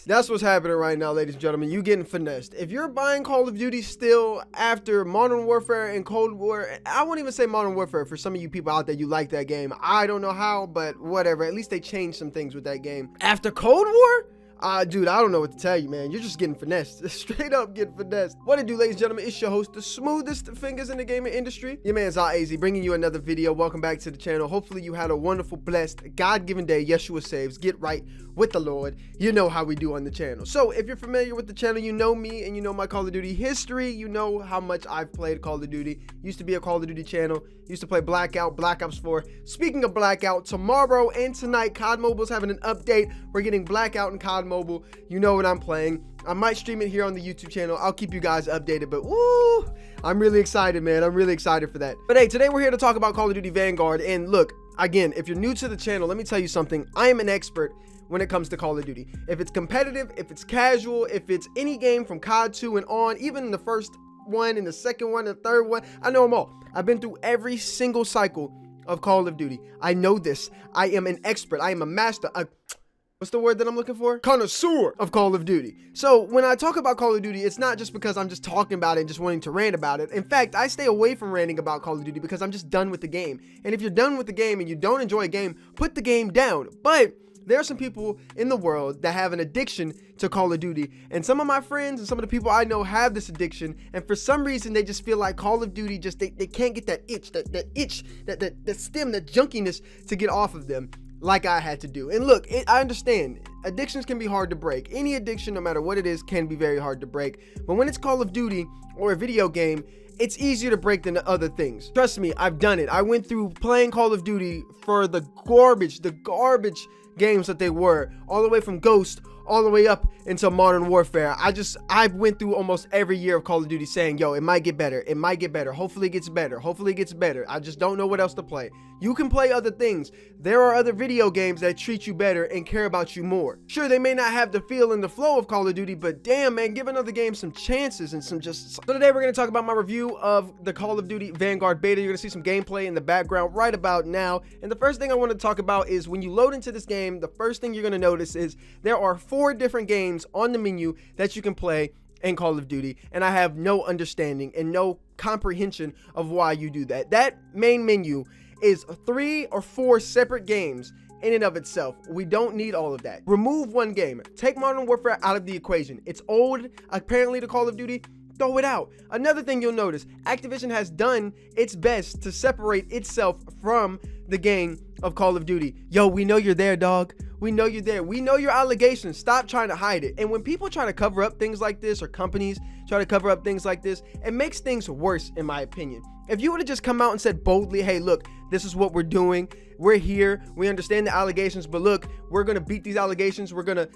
That's what's happening right now, ladies and gentlemen. You getting finessed. If you're buying Call of Duty still after Modern Warfare and Cold War, I won't even say Modern Warfare for some of you people out there, you like that game. I don't know how, but whatever. At least they changed some things with that game. After Cold War? Dude, I don't know what to tell you, man. You're just getting finessed. Straight up getting finessed. What it do, ladies and gentlemen? It's your host, the smoothest fingers in the gaming industry. Your man's AZ, bringing you another video. Welcome back to the channel. Hopefully you had a wonderful, blessed, God-given day. Yeshua saves. Get right with the Lord. You know how we do on the channel. So if you're familiar with the channel, you know me and you know my Call of Duty history. You know how much I've played Call of Duty. Used to be a Call of Duty channel. Used to play Blackout, Black Ops 4. Speaking of Blackout, tomorrow and tonight, COD Mobile's having an update. We're getting Blackout and COD Mobile. You know what I'm playing. I might stream it here on the YouTube channel. I'll keep you guys updated, but woo, I'm really excited, man. I'm really excited for that. But hey, today we're here to talk about Call of Duty Vanguard. And look, again, if you're new to the channel, let me tell you something. I am an expert when it comes to Call of Duty. If it's competitive, if it's casual, if it's any game from COD 2 and on, even the first one and the second one and the third one, I know them all. I've been through every single cycle of Call of Duty. I know this. I am an expert. I am a master. What's the word that I'm looking for? Connoisseur of Call of Duty. So when I talk about Call of Duty, it's not just because I'm just talking about it and just wanting to rant about it. In fact, I stay away from ranting about Call of Duty because I'm just done with the game. And if you're done with the game and you don't enjoy a game, put the game down. But there are some people in the world that have an addiction to Call of Duty, and some of my friends and some of the people I know have this addiction, and for some reason they just feel like Call of Duty just they can't get that itch, that stem, that junkiness to get off of them like I had to do. And look, I understand addictions can be hard to break. Any addiction, no matter what it is, can be very hard to break. But when it's Call of Duty or a video game, it's easier to break than other things. Trust me, I've done it. I went through playing Call of Duty for the garbage games that they were, all the way from Ghost all the way up into Modern Warfare. I went through almost every year of Call of Duty saying, yo, it might get better. It might get better. Hopefully it gets better. Hopefully it gets better. I just don't know what else to play. You can play other things. There are other video games that treat you better and care about you more. Sure, they may not have the feel and the flow of Call of Duty, but damn, man, give another game some chances and some just... So today we're going to talk about my review of the Call of Duty Vanguard beta. You're going to see some gameplay in the background right about now. And the first thing I want to talk about is when you load into this game, the first thing you're going to notice is there are 4 different games on the menu that you can play in Call of Duty, and I have no understanding and no comprehension of why you do that. That main menu is 3 or 4 separate games in and of itself. We don't need all of that. Remove one game. Take Modern Warfare out of the equation. It's old, apparently, to Call of Duty. Throw it out. Another thing you'll notice, Activision has done its best to separate itself from the game of Call of Duty. Yo, we know you're there, dog. We know you're there. We know your allegations. Stop trying to hide it. And when people try to cover up things like this, or companies try to cover up things like this, it makes things worse, in my opinion. If you would have just come out and said boldly, hey, look, this is what we're doing. We're here. We understand the allegations, but look, we're going to beat these allegations. We're going to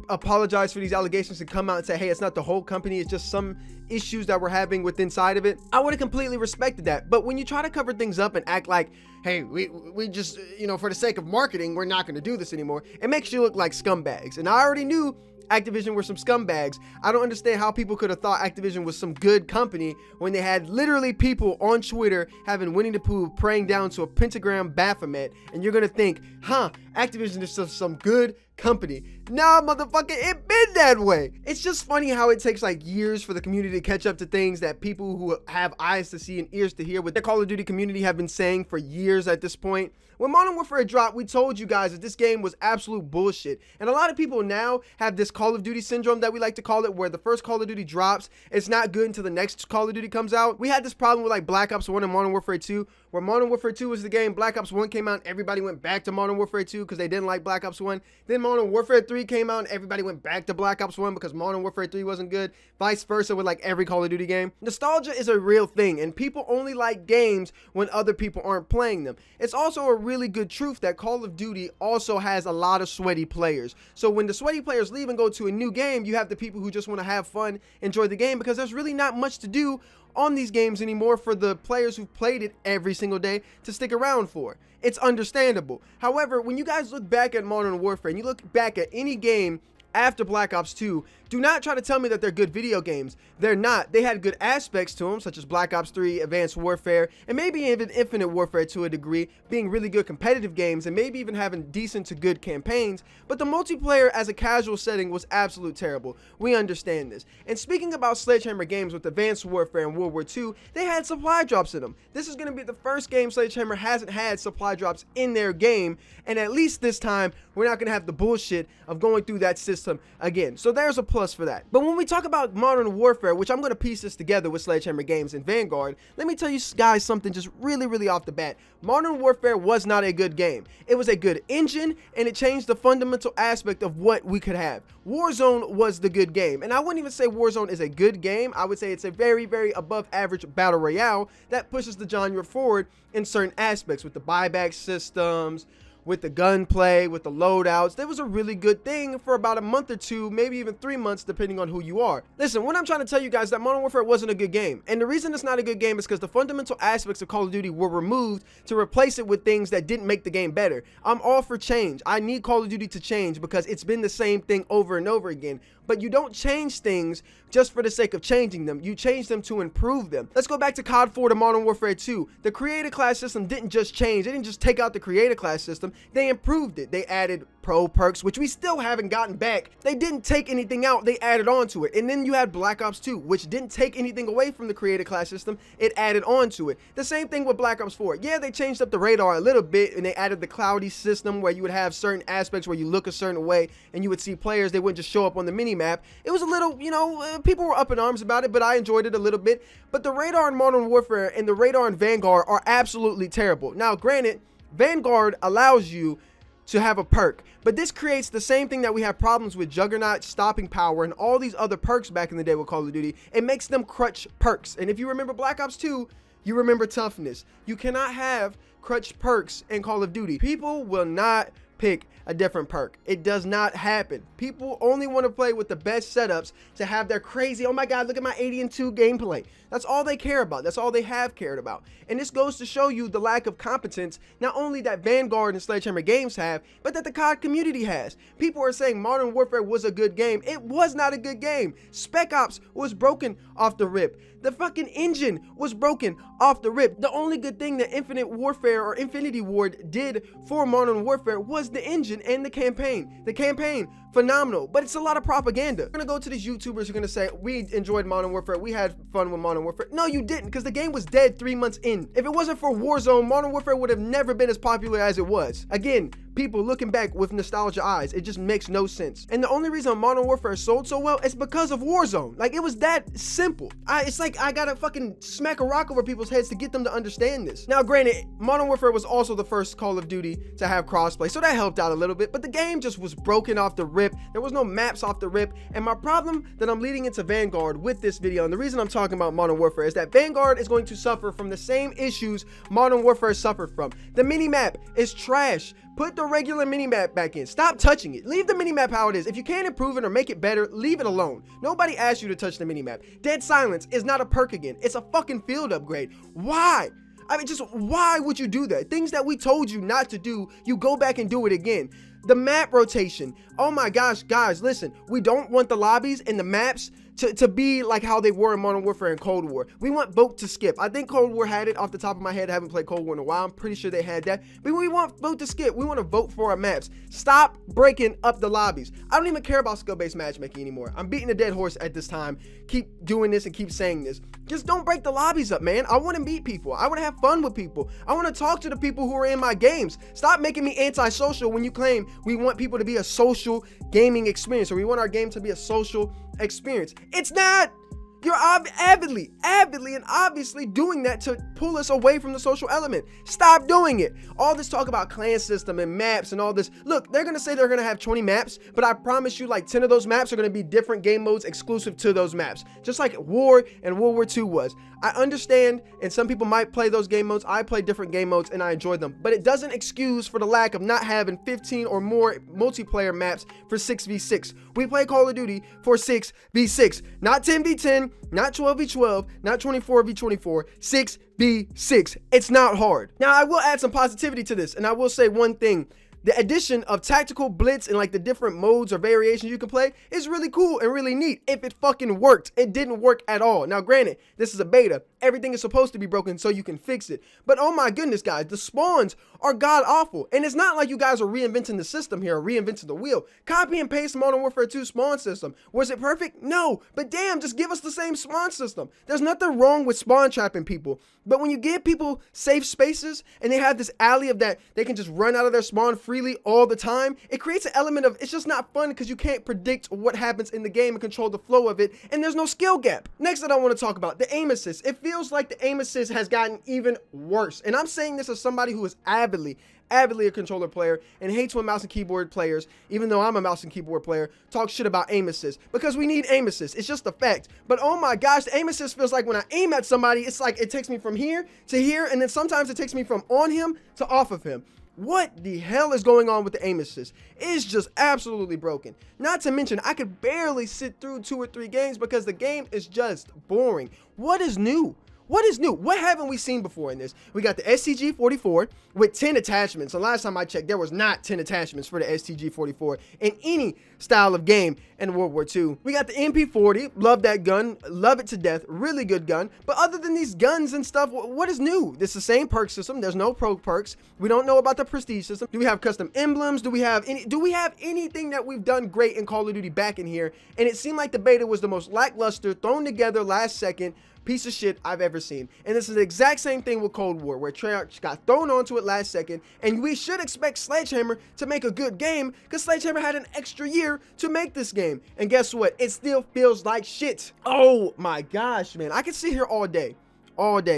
apologize for these allegations and come out and say, hey, it's not the whole company, it's just some issues that we're having with inside of it. I would have completely respected that. But when you try to cover things up and act like, hey, we just, you know, for the sake of marketing, we're not going to do this anymore, it makes you look like scumbags. And I already knew Activision were some scumbags. I don't understand how people could have thought Activision was some good company when they had literally people on Twitter having Winnie the Pooh praying down to a pentagram Baphomet, and you're gonna think, huh, Activision is just some good company. Nah, motherfucker, it been that way. It's just funny how it takes like years for the community to catch up to things that people who have eyes to see and ears to hear what the Call of Duty community have been saying for years at this point. When Modern Warfare dropped, we told you guys that this game was absolute bullshit. And a lot of people now have this Call of Duty syndrome that we like to call it, where the first Call of Duty drops, it's not good until the next Call of Duty comes out. We had this problem with like Black Ops 1 and Modern Warfare 2, where Modern Warfare 2 was the game, Black Ops 1 came out, and everybody went back to Modern Warfare 2 because they didn't like Black Ops 1. Then Modern Warfare 3 came out, and everybody went back to Black Ops 1 because Modern Warfare 3 wasn't good. Vice versa with like every Call of Duty game. Nostalgia is a real thing, and people only like games when other people aren't playing them. It's also a really good truth that Call of Duty also has a lot of sweaty players. So when the sweaty players leave and go to a new game, you have the people who just want to have fun, enjoy the game, because there's really not much to do on these games anymore for the players who've played it every single day to stick around for. It's understandable. However, when you guys look back at Modern Warfare and you look back at any game after Black Ops 2, Do not try to tell me that they're good video games. They're not. They had good aspects to them, such as Black Ops 3, Advanced Warfare, and maybe even Infinite Warfare to a degree, being really good competitive games and maybe even having decent to good campaigns, but the multiplayer as a casual setting was absolute terrible. We understand this. And speaking about Sledgehammer games with Advanced Warfare and World War II, they had supply drops in them. This is going to be the first game Sledgehammer hasn't had supply drops in their game, and at least this time, we're not going to have the bullshit of going through that system again. So there's a plus for that. But when we talk about Modern Warfare, which I'm going to piece this together with Sledgehammer Games and Vanguard, let me tell you guys something just really off the bat. Modern Warfare was not a good game. It was a good engine, and it changed the fundamental aspect of what we could have. Warzone was the good game, and I wouldn't even say Warzone is a good game. I would say it's a very above average battle royale that pushes the genre forward in certain aspects with the buyback systems, with the gunplay, with the loadouts. That was a really good thing for about a month or two, maybe even 3 months, depending on who you are. Listen, what I'm trying to tell you guys, that Modern Warfare wasn't a good game. And the reason it's not a good game is because the fundamental aspects of Call of Duty were removed to replace it with things that didn't make the game better. I'm all for change. I need Call of Duty to change because it's been the same thing over and over again. But you don't change things just for the sake of changing them. You change them to improve them. Let's go back to COD 4 to Modern Warfare 2. The creator class system didn't just change. They didn't just take out the creator class system. They improved it. They added pro perks, which we still haven't gotten back. They didn't take anything out. They added on to it. And then you had Black Ops 2, which didn't take anything away from the creator class system. It added on to it. The same thing with Black Ops 4. Yeah, they changed up the radar a little bit, and they added the cloudy system where you would have certain aspects where you look a certain way and you would see players. They wouldn't just show up on the mini map. It was a little, you know, people were up in arms about it, but I enjoyed it a little bit. But the radar in Modern Warfare and the radar in Vanguard are absolutely terrible. Now, granted, Vanguard allows you to have a perk, but this creates the same thing that we have problems with Juggernaut, Stopping Power, and all these other perks back in the day with Call of Duty. It makes them crutch perks. And if you remember Black Ops 2, you remember toughness. You cannot have crutch perks in Call of Duty. People will not pick a different perk. It does not happen. People only want to play with the best setups to have their crazy, oh my god, look at my 80-2 gameplay. That's all they care about. That's all they have cared about. And this goes to show you the lack of competence, not only that Vanguard and Sledgehammer Games have, but that the COD community has. People are saying Modern Warfare was a good game. It was not a good game. Spec Ops was broken off the rip. The fucking engine was broken off the rip. The only good thing that Infinite Warfare or Infinity Ward did for Modern Warfare was the engine and the campaign. The campaign, phenomenal, but it's a lot of propaganda. We're gonna go to these YouTubers who are gonna say, we enjoyed Modern Warfare, we had fun with Modern Warfare. No, you didn't, because the game was dead 3 months in. If it wasn't for Warzone, Modern Warfare would have never been as popular as it was. Again, people looking back with nostalgia eyes, it just makes no sense. And the only reason Modern Warfare sold so well is because of Warzone. Like, it was that simple. It's like I gotta fucking smack a rock over people's heads to get them to understand this. Now, granted, Modern Warfare was also the first Call of Duty to have crossplay, so that helped out a little bit, but the game just was broken off the rip. There was no maps off the rip. And my problem that I'm leading into Vanguard with this video, and the reason I'm talking about Modern Warfare, is that Vanguard is going to suffer from the same issues Modern Warfare suffered from. The minimap is trash. Put the regular minimap back in. Stop touching it. Leave the minimap how it is. If you can't improve it or make it better, leave it alone. Nobody asked you to touch the minimap. Dead Silence is not a perk again. It's a fucking field upgrade. Why? I mean, just why would you do that? Things that we told you not to do, you go back and do it again. The map rotation. Oh my gosh, guys, listen. We don't want the lobbies and the maps to be like how they were in Modern Warfare and Cold War. We want vote to skip. I think Cold War had it off the top of my head. I haven't played Cold War in a while. I'm pretty sure they had that. But we want vote to skip. We want to vote for our maps. Stop breaking up the lobbies. I don't even care about skill-based matchmaking anymore. I'm beating a dead horse at this time. Keep doing this and keep saying this. Just don't break the lobbies up, man. I want to meet people. I want to have fun with people. I want to talk to the people who are in my games. Stop making me antisocial when you claim we want people to be a social gaming experience, or we want our game to be a social experience. It's not. You're avidly and obviously doing that to pull us away from the social element. Stop doing it. All this talk about clan system and maps and all this. Look, they're going to say they're going to have 20 maps, but I promise you like 10 of those maps are going to be different game modes exclusive to those maps. Just like War and World War II was. I understand, and some people might play those game modes. I play different game modes and I enjoy them, but it doesn't excuse for the lack of not having 15 or more multiplayer maps for 6v6. We play Call of Duty for 6v6, not 10v10, not 12v12, not 24v24, 6v6. It's not hard. Now, I will add some positivity to this, and I will say one thing. The addition of tactical blitz and like the different modes or variations you can play is really cool and really neat if it fucking worked. It didn't work at all. Now granted, this is a beta. Everything is supposed to be broken so you can fix it. But oh my goodness, guys, the spawns are god awful. And it's not like you guys are reinventing the system here or reinventing the wheel. Copy and paste Modern Warfare 2 spawn system. Was it perfect? No. But damn, just give us the same spawn system. There's nothing wrong with spawn trapping people. But when you give people safe spaces and they have this alley of that they can just run out of their spawn freely all the time, it creates an element of it's just not fun because you can't predict what happens in the game and control the flow of it, and there's no skill gap. Next that I want to talk about, the aim assist. It feels like the aim assist has gotten even worse, and I'm saying this as somebody who is avidly a controller player and hates when mouse and keyboard players, even though I'm a mouse and keyboard player, talk shit about aim assist, because we need aim assist. It's just a fact. But oh my gosh, the aim assist feels like when I aim at somebody, it's like it takes me from here to here, and then sometimes it takes me from on him to off of him. What the hell is going on with the aim assist? It's just absolutely broken. Not to mention, I could barely sit through 2 or 3 games because the game is just boring. What is new? What is new? What haven't we seen before in this? We got the STG-44 with 10 attachments. The last time I checked, there was not 10 attachments for the STG-44 in any style of game in World War II. We got the MP40. Love that gun. Love it to death. Really good gun. But other than these guns and stuff, what is new? It's the same perk system. There's no pro perks. We don't know about the prestige system. Do we have custom emblems? Do we have anything that we've done great in Call of Duty back in here? And it seemed like the beta was the most lackluster, thrown together last second piece of shit I've ever seen. And this is the exact same thing with Cold War, where Treyarch got thrown onto it last second, and we should expect Sledgehammer to make a good game because Sledgehammer had an extra year to make this game. And guess what? It still feels like shit. Oh my gosh, man. I could sit here all day,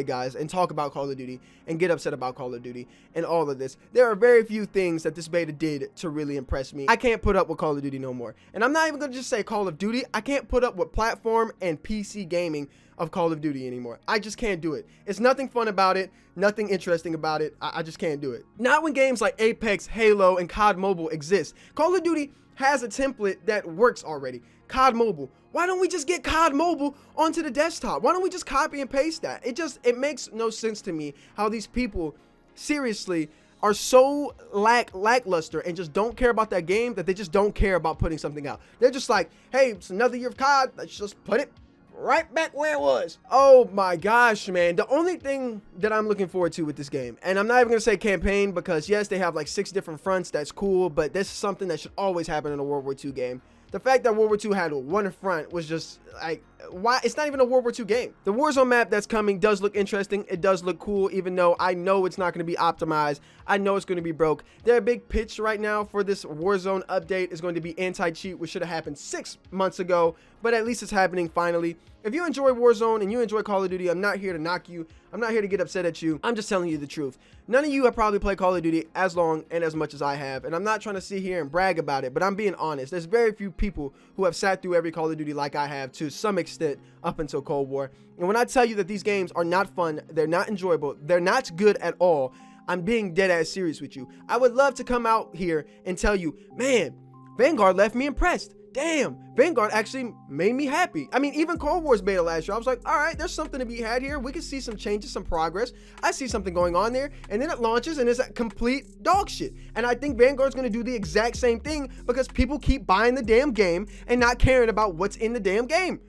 guys, and talk about Call of Duty and get upset about Call of Duty and all of this. There are very few things that this beta did to really impress me. I can't put up with Call of Duty no more. And I'm not even going to just say Call of Duty. I can't put up with platform and PC gaming of Call of Duty anymore. I just can't do it. It's nothing fun about it, nothing interesting about it. I just can't do it. Not when games like Apex, Halo, and COD Mobile exist. Call of Duty has a template that works already. COD Mobile. Why don't we just get COD Mobile onto the desktop? Why don't we just copy and paste that? It makes no sense to me how these people seriously are so lackluster and just don't care about that game that they just don't care about putting something out. They're just like, hey, it's another year of COD. Let's just put it right back where it was. Oh my gosh, man. The only thing that I'm looking forward to with this game, and I'm not even gonna say campaign because yes, they have like 6 different fronts. That's cool, but this is something that should always happen in a World War II game. The fact that World War II had one front was just like, why? It's not even a World War II game. The Warzone map that's coming does look interesting. It does look cool, even though I know it's not going to be optimized. I know it's going to be broke. Their big pitch right now for this Warzone update is going to be anti-cheat, which should have happened 6 months ago, but at least it's happening finally. If you enjoy Warzone and you enjoy Call of Duty, I'm not here to knock you. I'm not here to get upset at you. I'm just telling you the truth. None of you have probably played Call of Duty as long and as much as I have, and I'm not trying to sit here and brag about it, but I'm being honest. There's very few people who have sat through every Call of Duty like I have to some extent up until Cold War. And when I tell you that these games are not fun, they're not enjoyable, they're not good at all, I'm being dead ass serious with you. I would love to come out here and tell you, man, Vanguard left me impressed. Damn, Vanguard actually made me happy. I mean, even Cold War's beta last year, I was like, all right, there's something to be had here. We can see some changes, some progress. I see something going on there. And then it launches and it's a complete dog shit. And I think Vanguard's going to do the exact same thing because people keep buying the damn game and not caring about what's in the damn game.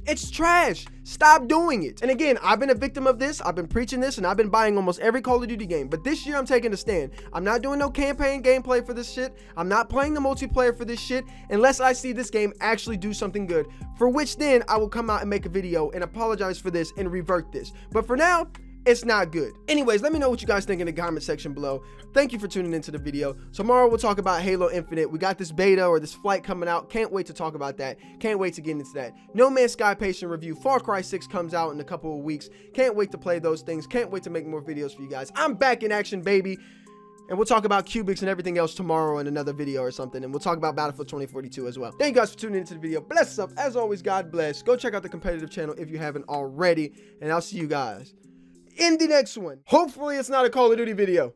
It's trash. Stop doing it. And again, I've been a victim of this. I've been preaching this and I've been buying almost every Call of Duty game. But this year I'm taking a stand. I'm not doing no campaign gameplay for this shit. I'm not playing the multiplayer for this shit unless I see this game actually do something good. For which then I will come out and make a video and apologize for this and revert this. But for now, it's not good. Anyways, let me know what you guys think in the comment section below. Thank you for tuning into the video. Tomorrow we'll talk about Halo Infinite. We got this beta or this flight coming out. Can't wait to talk about that. Can't wait to get into that. No Man's Sky patient review. Far Cry 6 comes out in a couple of weeks. Can't wait to play those things. Can't wait to make more videos for you guys. I'm back in action, baby. And we'll talk about Cubics and everything else tomorrow in another video or something. And we'll talk about Battlefield 2042 as well. Thank you guys for tuning into the video. Bless up. As always, God bless. Go check out the competitive channel if you haven't already. And I'll see you guys in the next one. Hopefully it's not a Call of Duty video.